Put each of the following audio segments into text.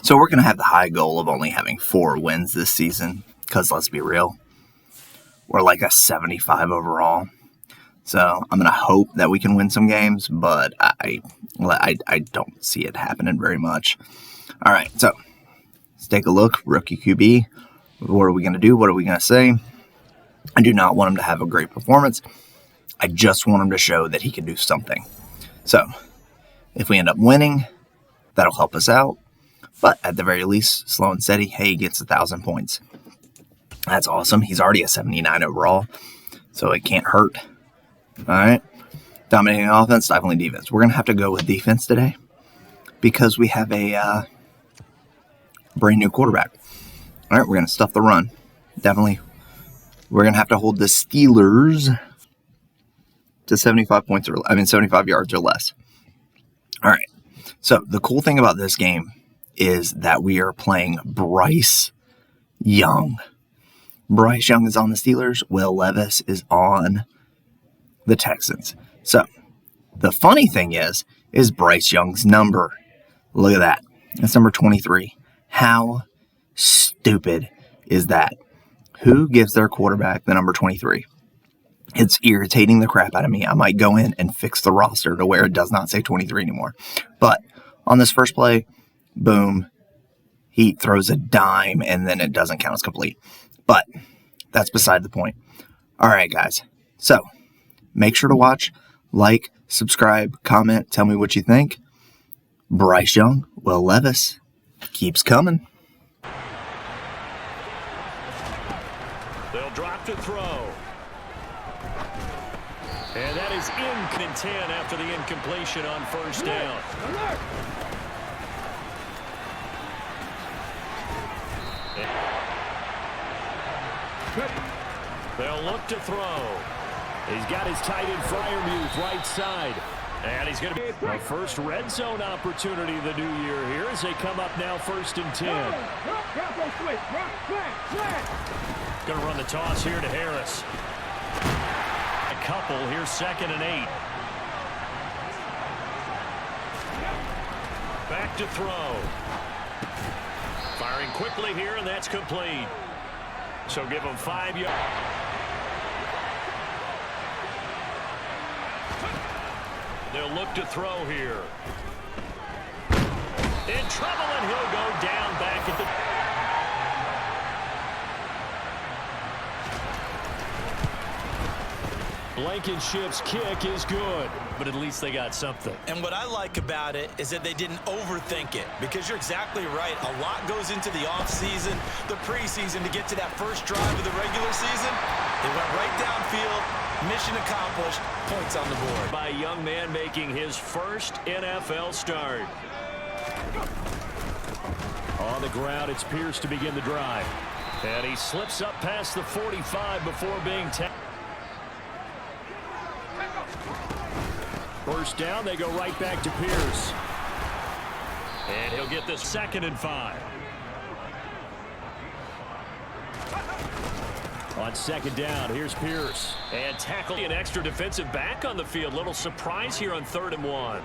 So we're going to have the high goal of only having 4 wins this season because, let's be real, we're like a 75 overall. So I'm going to hope that we can win some games, but I don't see it happening very much. All right, so let's take a look. Rookie QB. What are we going to do? What are we going to say? I do not want him to have a great performance. I just want him to show that he can do something. So if we end up winning, that'll help us out. But at the very least, slow and steady, hey, he gets 1,000 points. That's awesome. He's already a 79 overall, so it can't hurt. All right. Dominating offense, stifling defense. We're going to have to go with defense today because we have a brand new quarterback. All right, we're going to stuff the run. Definitely. We're going to have to hold the Steelers to 75 yards or less. All right. So the cool thing about this game is that we are playing Bryce Young. Bryce Young is on the Steelers. Will Levis is on the Texans. So the funny thing is Bryce Young's number. Look at that. That's number 23. How stupid is that? Who gives their quarterback the number 23? It's irritating the crap out of me. I might go in and fix the roster to where it does not say 23 anymore. But on this first play, boom, he throws a dime and then it doesn't count as complete. But that's beside the point. All right, guys. So make sure to watch, like, subscribe, comment, tell me what you think. Bryce Young, Will Levis, keeps coming. They'll drop to throw. And that is in 10 after the incompletion on first down. They'll look to throw. He's got his tight end Fryermuth right side. And he's going to be a first red zone opportunity the new year here as they come up now 1st and 10. Going to run the toss here to Harris. A couple here, 2nd and 8. Back to throw. Firing quickly here, and that's complete. So give him 5 yards. They'll look to throw here. In trouble, and he'll go down back at the... Blankenship's kick is good, but at least they got something. And what I like about it is that they didn't overthink it, because you're exactly right. A lot goes into the offseason, the preseason to get to that first drive of the regular season. They went right downfield, mission accomplished, points on the board. By a young man making his first NFL start. On the ground, it's Pierce to begin the drive. And he slips up past the 45 before being tackled. First down, they go right back to Pierce. And he'll get this 2nd and 5. On 2nd down, here's Pierce. And tackle an extra defensive back on the field. Little surprise here on 3rd and 1.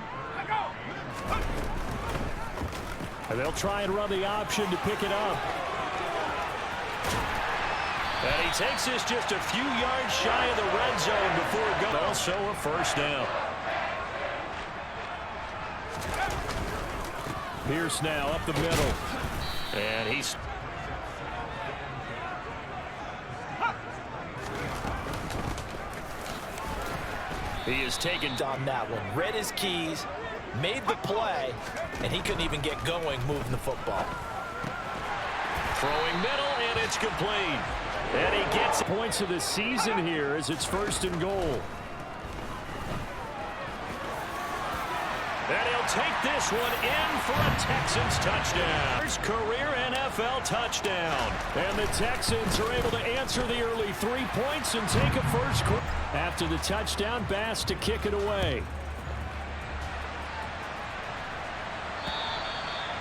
And they'll try and run the option to pick it up. And he takes this just a few yards shy of the red zone before it goes. Also a first down. Pierce now up the middle. And he's... He is taken on that one. Read his keys, made the play, and he couldn't even get going moving the football. Throwing middle, and it's complete. And he gets points of the season here as it's 1st and goal. And he'll take this one in for a Texans touchdown. First career NFL touchdown. And the Texans are able to answer the early 3 points and take a first quarter. After the touchdown, Bass to kick it away.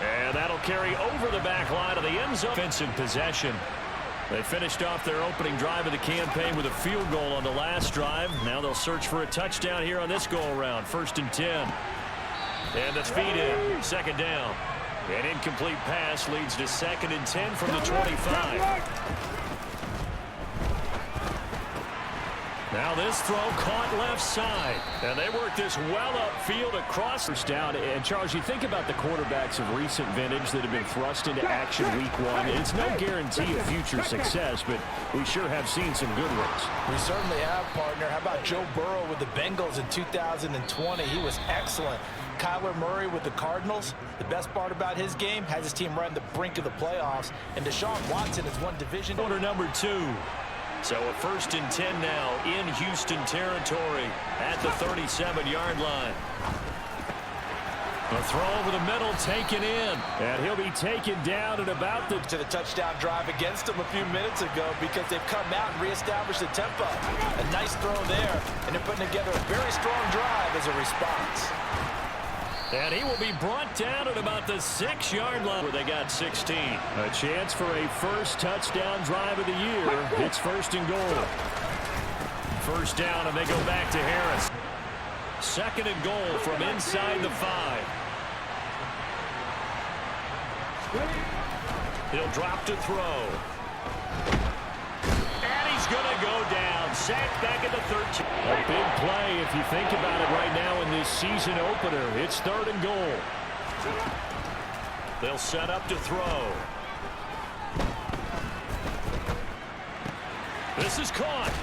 And that'll carry over the back line of the end zone. Offensive possession. They finished off their opening drive of the campaign with a field goal on the last drive. Now they'll search for a touchdown here on this go-around. 1st and 10. And the feed in. 2nd down. An incomplete pass leads to 2nd and 10 from the 25. Now this throw caught left side. And they work this well upfield across first down. And Charles, you think about the quarterbacks of recent vintage that have been thrust into action week 1. It's no guarantee of future success, but we sure have seen some good ones. We certainly have, partner. How about Joe Burrow with the Bengals in 2020? He was excellent. Kyler Murray with the Cardinals. The best part about his game, has his team right on the brink of the playoffs. And Deshaun Watson has won division. Quarter number 2. So a 1st and 10 now in Houston territory at the 37-yard line. A throw over the middle taken in. And he'll be taken down at about the touchdown drive against them a few minutes ago because they've come out and reestablished the tempo. A nice throw there, and they're putting together a very strong drive as a response. And he will be brought down at about the 6-yard line where they got 16. A chance for a first touchdown drive of the year. It's 1st and goal. 1st down, and they go back to Harris. 2nd and goal from inside the 5. He'll drop to throw. And he's going to go down. Sacked back at the 13. A big play if you think about it right now in this season opener. It's 3rd and goal. They'll set up to throw. This is caught.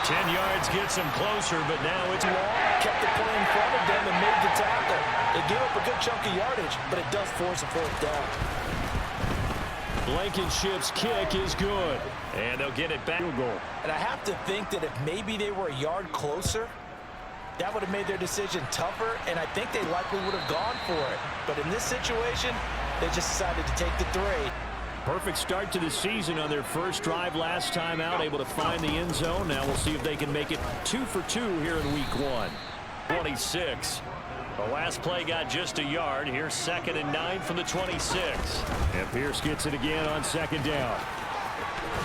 10 yards gets him closer, but now it's long. Kept the play in front of them and made the tackle. They gave up a good chunk of yardage, but it does force a 4th down. Blankenship's kick is good. And they'll get it back. Goal. And I have to think that if maybe they were a yard closer, that would have made their decision tougher, and I think they likely would have gone for it. But in this situation, they just decided to take the 3. Perfect start to the season on their first drive last time out, able to find the end zone. Now we'll see if they can make it 2 for 2 here in week 1. 26. The last play got just a yard. Here's 2nd and 9 from the 26. And Pierce gets it again on 2nd down.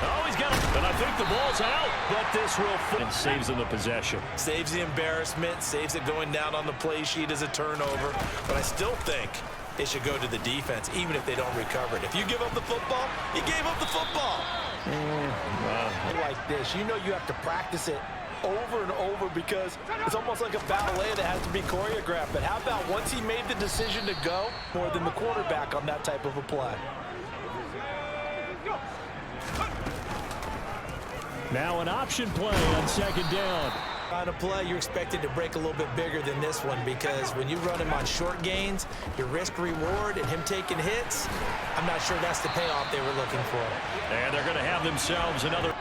Oh, he's got it. And I think the ball's out, but this will and saves them the possession. Saves the embarrassment, saves it going down on the play sheet as a turnover. But I still think it should go to the defense, even if they don't recover it. If you give up the football, you gave up the football. Like this, you know you have to practice it over and over because it's almost like a ballet that has to be choreographed. But how about once he made the decision to go, more than the quarterback on that type of a play? Now an option play on 2nd down. On a play, you're expected to break a little bit bigger than this one because when you run him on short gains, your risk-reward and him taking hits, I'm not sure that's the payoff they were looking for. And they're going to have themselves another.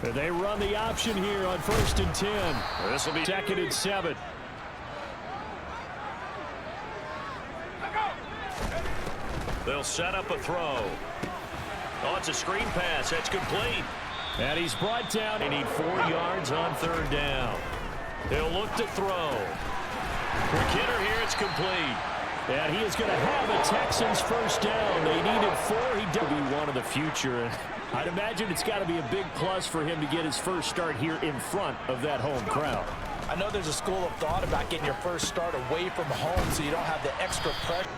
They run the option here on 1st and 10. This will be 2nd and 7. They'll set up a throw. Oh, it's a screen pass. That's complete. And he's brought down. They need 4 yards on 3rd down. They'll look to throw. Quick hitter here. It's complete. And he is going to have a Texans 1st down. They needed 4. He does be one of the future. I'd imagine it's got to be a big plus for him to get his first start here in front of that home crowd. I know there's a school of thought about getting your first start away from home so you don't have the extra pressure.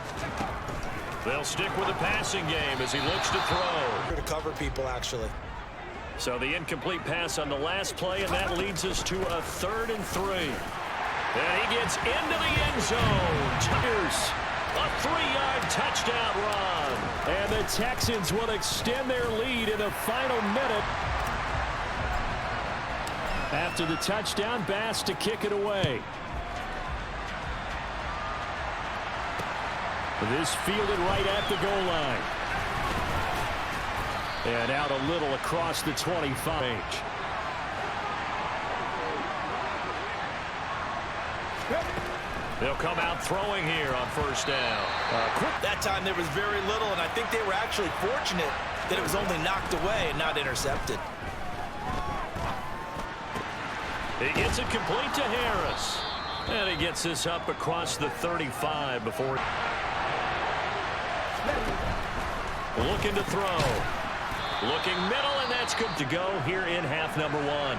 They'll stick with the passing game as he looks to throw. To cover people, actually. So the incomplete pass on the last play, and that leads us to a 3rd and 3. And he gets into the end zone. Here's a 3-yard touchdown run. And the Texans will extend their lead in the final minute. After the touchdown, Bass to kick it away. This fielded right at the goal line. And out a little across the 25 range. They'll come out throwing here on 1st down. That time there was very little, and I think they were actually fortunate that it was only knocked away and not intercepted. He gets it complete to Harris. And he gets this up across the 35 before. Looking to throw. Looking middle, and that's good to go here in half number 1.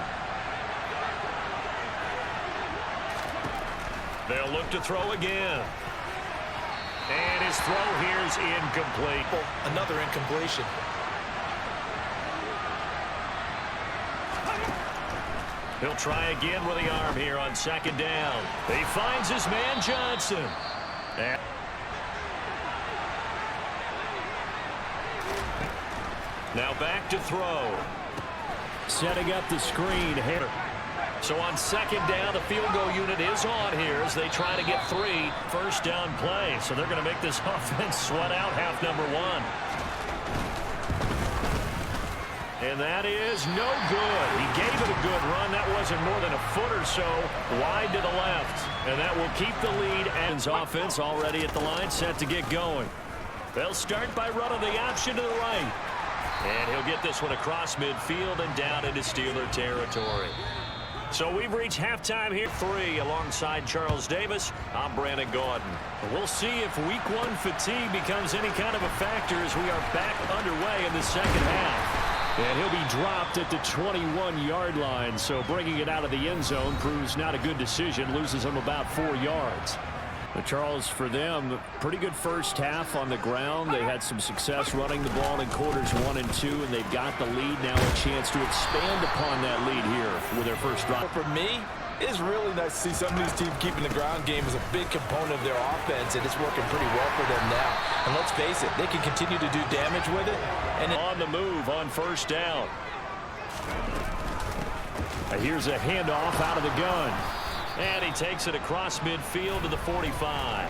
They'll look to throw again. And his throw here is incomplete. Another incompletion. He'll try again with the arm here on second down. He finds his man Johnson. And now back to throw. Setting up the screen here. So on second down, the field goal unit is on here as they try to get 3 first down plays. So they're going to make this offense sweat out half number 1. And that is no good. He gave it a good run. That wasn't more than a foot or so wide to the left. And that will keep the lead. And offense already at the line, set to get going. They'll start by running the option to the right. And he'll get this one across midfield and down into Steeler territory. So we've reached halftime here. 3 alongside Charles Davis. I'm Brandon Gaudin. We'll see if week 1 fatigue becomes any kind of a factor as we are back underway in the second half. And he'll be dropped at the 21-yard line. So bringing it out of the end zone proves not a good decision. Loses him about 4 yards. But Charles, for them, pretty good first half on the ground. They had some success running the ball in quarters 1 and 2, and they've got the lead now, a chance to expand upon that lead here with their first drive. For me, it's really nice to see some of these teams keeping the ground game as a big component of their offense, and it's working pretty well for them now. And let's face it, they can continue to do damage with it. And on the move on first down. Here's a handoff out of the gun. And he takes it across midfield to the 45.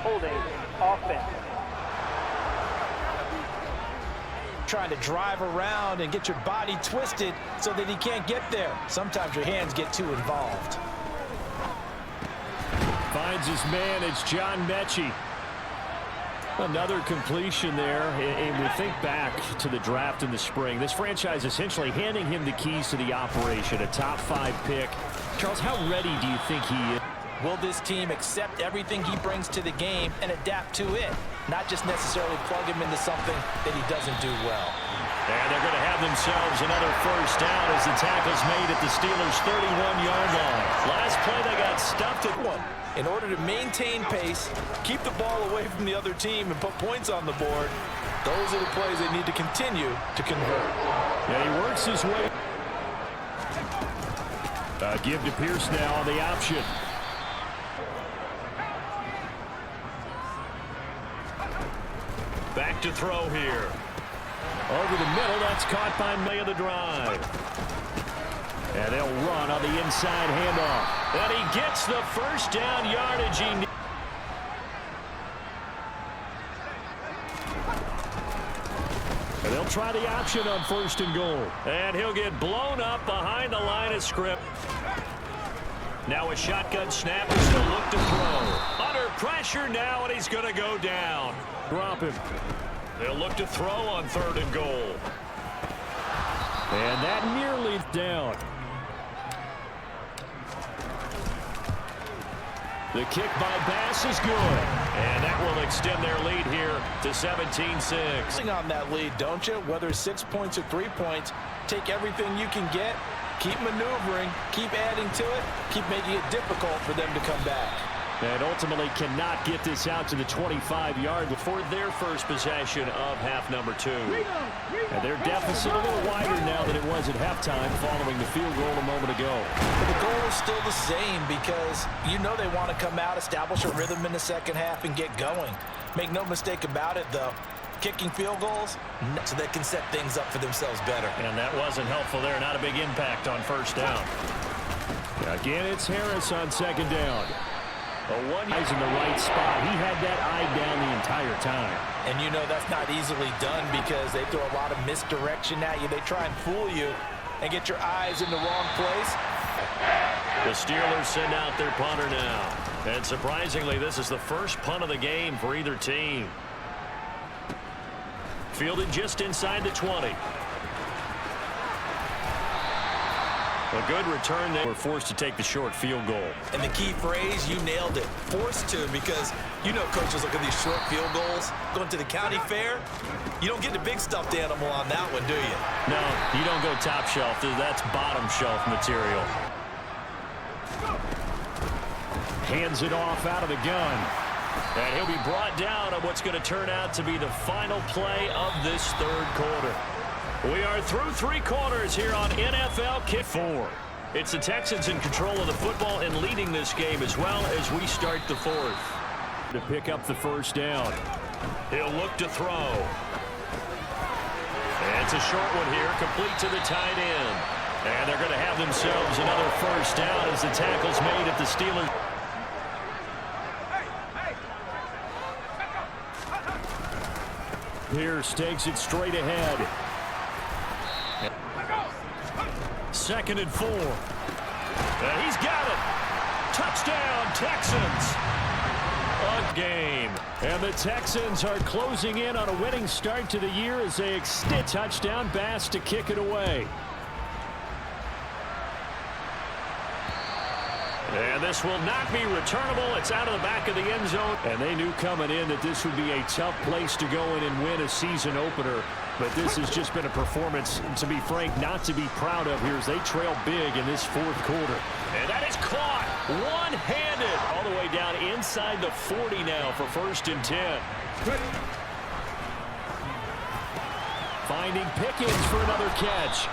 Holding offense. Trying to drive around and get your body twisted so that he can't get there. Sometimes your hands get too involved. Finds his man. It's John Mechie. Another completion there, and we think back to the draft in the spring. This franchise essentially handing him the keys to the operation, a top 5 pick. Charles, how ready do you think he is? Will this team accept everything he brings to the game and adapt to it? Not just necessarily plug him into something that he doesn't do well. And they're going to have themselves another first down as the tackle's made at the Steelers' 31-yard line. Last play, they got stuffed at 1. In order to maintain pace, keep the ball away from the other team, and put points on the board, those are the plays they need to continue to convert. Yeah, he works his way. Give to Pierce now on the option. Back to throw here. Over the middle, that's caught by May of the drive. And they'll run on the inside handoff. And he gets the first down yardage he needs. And they'll try the option on first and goal. And he'll get blown up behind the line of scrimmage. Now a shotgun snap as he'll look to throw. Under pressure now, and he's going to go down. Drop him. They'll look to throw on 3rd and goal. And that nearly down. The kick by Bass is good. And that will extend their lead here to 17-6. On that lead, don't you? Whether it's 6 points or 3 points, take everything you can get, keep maneuvering, keep adding to it, keep making it difficult for them to come back. And ultimately cannot get this out to the 25-yard for their first possession of half number 2. And their deficit a little wider now than it was at halftime following the field goal a moment ago. But the goal is still the same because you know they want to come out, establish a rhythm in the second half, and get going. Make no mistake about it, though. Kicking field goals so they can set things up for themselves better. And that wasn't helpful there. Not a big impact on first down. Again, it's Harris on second down. He's in the right spot. He had that eye down the entire time. And you know that's not easily done because they throw a lot of misdirection at you. They try and fool you and get your eyes in the wrong place. The Steelers send out their punter now. And surprisingly, this is the first punt of the game for either team. Fielded just inside the 20. A good return there. We're forced to take the short field goal. And the key phrase, you nailed it. Forced to, because you know coaches look at these short field goals. Going to the county fair, you don't get the big stuffed animal on that one, do you? No, you don't go top shelf. That's bottom shelf material. hands it off out of the gun. And he'll be brought down on what's going to turn out to be the final play of this third quarter. We are through 3 quarters here on NFL Kick 4. It's the Texans in control of the football and leading this game as well as we start the fourth. To pick up the first down. He'll look to throw. And it's a short one here, complete to the tight end. And they're going to have themselves another first down as the tackle's made at the Steelers. Pierce takes it straight ahead. 2nd and 4. He's got it. Touchdown, Texans. A game. And the Texans are closing in on a winning start to the year as they extend touchdown. Bass to kick it away. And this will not be returnable. It's out of the back of the end zone. And they knew coming in that this would be a tough place to go in and win a season opener. But this has just been a performance, to be frank, not to be proud of here as they trail big in this fourth quarter. And that is caught one-handed all the way down inside the 40 now for 1st and 10. Finding Pickens for another catch.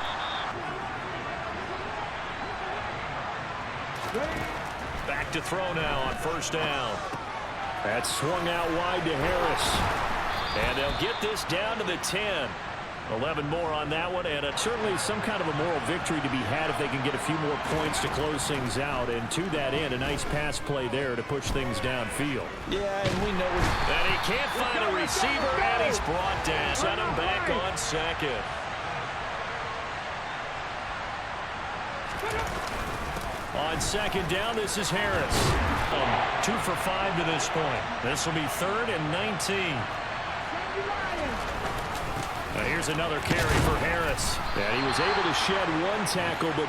Back to throw now on 1st down. That's swung out wide to Harris. And they'll get this down to the 10. 11 more on that one, and certainly some kind of a moral victory to be had if they can get a few more points to close things out. And to that end, a nice pass play there to push things downfield. Yeah, and we know that he can't find a receiver, and he's brought down. Set him back on 2nd. On 2nd down, this is Harris. 2 for 5 to this point. This will be 3rd and 19. Here's another carry for Harris. And he was able to shed 1 tackle, but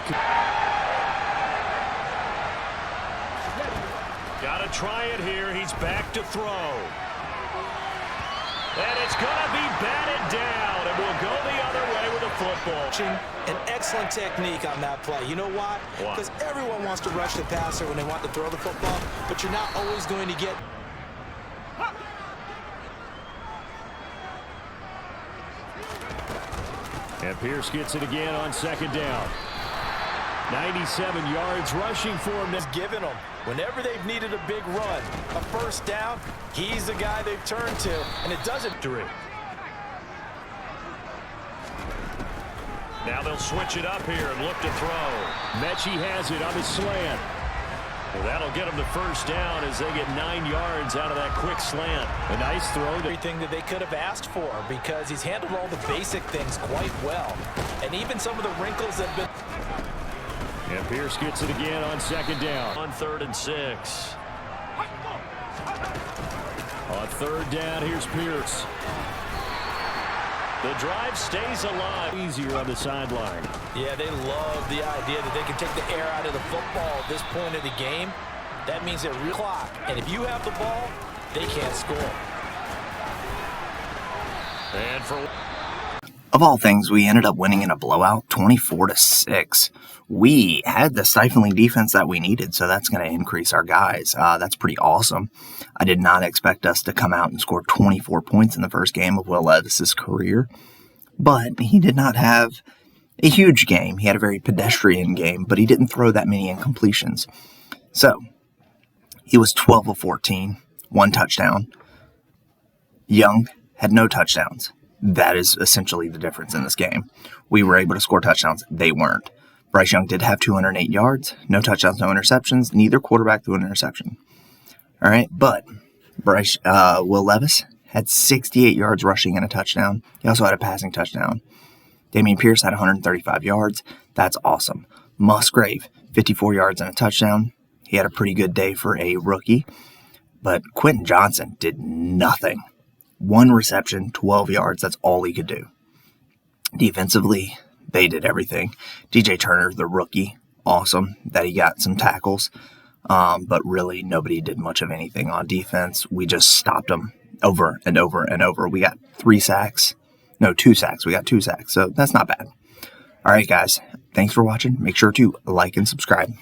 got to try it here. He's back to throw. And it's going to be batted down, and we'll go the other way with the football. An excellent technique on that play. You know why? Because everyone wants to rush the passer when they want to throw the football, but you're not always going to get... And Pierce gets it again on 2nd down. 97 yards rushing for him. He's given them. Whenever they've needed a big run, a 1st down, he's the guy they've turned to, and it doesn't. Now they'll switch it up here and look to throw. Mechie has it on the slant. Well, that'll get them the 1st down as they get 9 yards out of that quick slant. A nice throw. Everything that they could have asked for because he's handled all the basic things quite well. And even some of the wrinkles have been... And Pierce gets it again on 2nd down. On 3rd and 6. On 3rd down, here's Pierce. The drive stays alive. Easier on the sideline. Yeah, they love the idea that they can take the air out of the football at this point of the game. That means they're real clock. And if you have the ball, they can't score. And for... Of all things, we ended up winning in a blowout, 24-6. We had the stifling defense that we needed, so that's going to increase our guys. That's pretty awesome. I did not expect us to come out and score 24 points in the first game of Will Levis' career, but he did not have a huge game. He had a very pedestrian game, but he didn't throw that many incompletions. So, he was 12 of 14, 1 touchdown. Young had no touchdowns. That is essentially the difference in this game. We were able to score touchdowns. They weren't. Bryce Young did have 208 yards. No touchdowns, no interceptions. Neither quarterback threw an interception. All right, but Will Levis had 68 yards rushing and a touchdown. He also had a passing touchdown. Dameon Pierce had 135 yards. That's awesome. Musgrave, 54 yards and a touchdown. He had a pretty good day for a rookie. But Quentin Johnson did nothing. 1 reception, 12 yards. That's all he could do. Defensively, they did everything. DJ Turner, the rookie, awesome that he got some tackles. But really, nobody did much of anything on defense. We just stopped them over and over and over. We got 2 sacks. We got 2 sacks. So that's not bad. All right, guys. Thanks for watching. Make sure to like and subscribe.